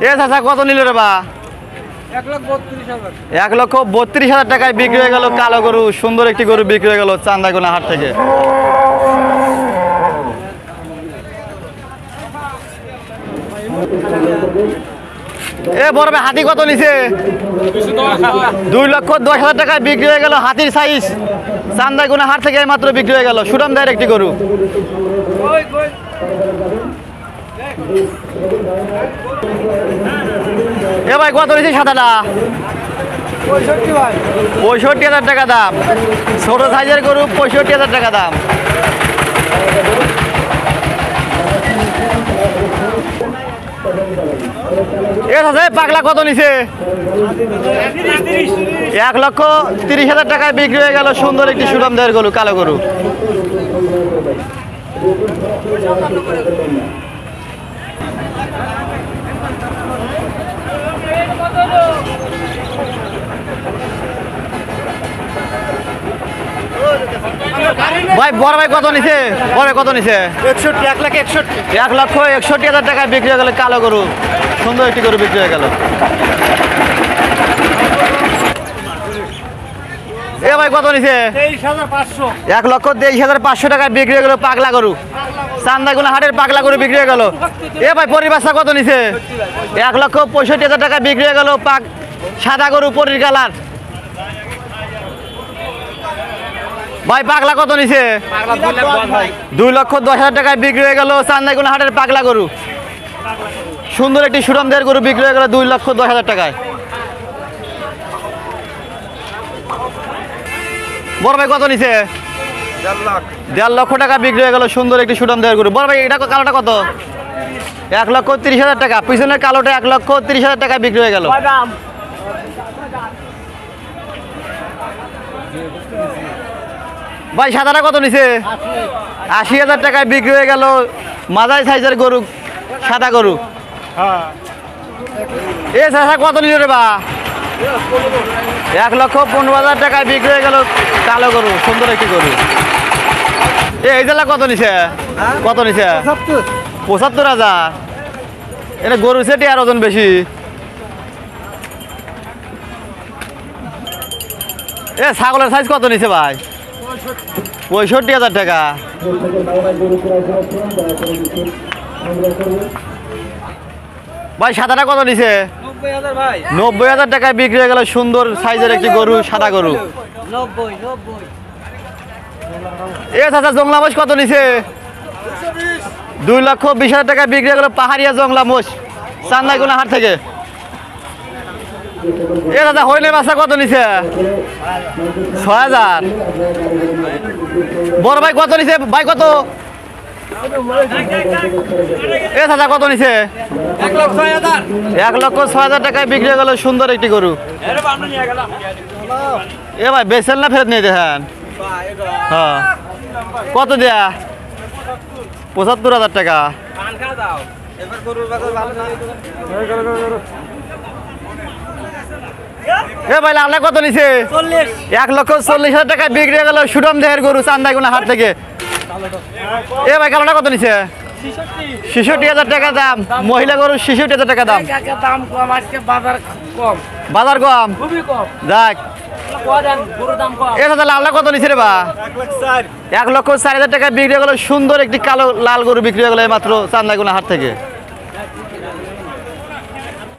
এ চাচা কত নিল রে বা? 1,32,000 টাকায় বিক্রি হয়ে গেল কালো গরু। সুন্দর একটি গরু বিক্রি হয়ে গেল চান্দাইগুনা হাট থেকে। এ বড় ভাই হাতি কত নিছে? 2,10,000 টাকায় বিক্রি হয়ে গেল। হাতির সাইজ চান্দাইগুনা হাট থেকে মাত্র বিক্রি হয়ে গেল। সুরাম দেয়ের একটি গরু। এ ভাই কত নিছে সাদাটা? 65,000 টাকা দাম। ছোট সাইজের গরু 65,000 টাকা দাম। এ আছে পাগলা কত নিছে? 1,30,000 টাকায় বিক্রি হয়ে গেল। সুন্দর একটি সুরাম দেয়ের গরু, কালো গরু। ভাই বড় ভাই কত নিছে? বড় কত নিছে? 1,61,000 টাকায় বিক্রি হয়ে গেল কালো গরু। সুন্দর একটি গরু বিক্রি হয়ে গেল। এ ভাই কত নিছে? 1,23,500 টাকায় বিক্রি হয়ে গেল পাগলা গরু। চান্দাইগুনা হাটের পাগলা গরু বিক্রি হয়ে গেল। এ ভাই পরিবাসা কত নিছে? 1,65,000 টাকায় বিক্রি হয়ে গেল সাদা গরু পরির কালার। ভাই পাগলা কত নিছে? 2,10,000 টাকায় বিক্রি হয়ে গেল চান্দাইগুনা হাটের পাগলা গরু। সুন্দর একটি সুরাম দেয়ের গরু বিক্রি হয়ে গেল 2,10,000 টাকায়। বড় ভাই কত নিছে? 1.5 লক্ষ টাকা বিক্রি হয়ে গেল। সুন্দর একটি সুরাম দেয়ের গরু। বড় ভাই এটা কালোটা কত? 1,30,000 টাকা। পিছনের কালোটা 1,30,000 টাকায় বিক্রি হয়ে গেল। ভাই সাদাটা কত নিছে? 80,000 টাকায় বিক্রি হয়ে গেল মাঝারি সাইজের গরু, সাদা গরু। এ চাচা কত নিল রে বা? 1,15,000 টাকায় বিক্রি হয়ে গেল কালো গরু। সুন্দর একটি গরু। এই জেলা কত নিছে? কত নিছে? 75,000। এটা গরু সেটি আর ওজন বেশি। এ ছাগলের সাইজ কত নিছে ভাই? 65,000 টাকা। ভাই সাদাটা কত নিছে? 90,000 টাকায় বিক্রি হয়ে গেল। সুন্দর সাইজের একটি গরু, সাদা গরু। এ চাচা জংলা মোষ কত নিছে? 2,20,000 টাকায় বিক্রি হয়ে গেল পাহাড়িয়া জংলা মোষ চান্দাইগুনা হাট থেকে। এ দাদা হইলে বাচ্চা কত নিছে? 6,000। বড় ভাই কত নিছে? ভাই কত? এ দাদা কত নিছে? 1,06,000 টাকায় বিক্রি হয়ে গেল। সুন্দর একটি গরু। এ ভাই বেচেন না ফেরত নিয়ে দেখেন? হ্যাঁ কত দেয়া? 75,000 টাকা। এ ভাই লাল কত নিছে? 1,40,000 টাকায় বিক্রি হয়ে গেল সুরাম দেহের গরু চান্দাইগুনা হাট থেকে। এ ভাই কালোটা কত নিছে? 66,000 টাকা দাম। মহিলা গরু 66,000 টাকা দাম। বাজার কম যাক। এ দাদা লালটা কত নিছে রে বা? 1,04,000 টাকায় বিক্রি হয়ে গেল। সুন্দর একটি কালো লাল গরু বিক্রি হয়ে গেল মাত্র চান্দাইগুনা হাট থেকে।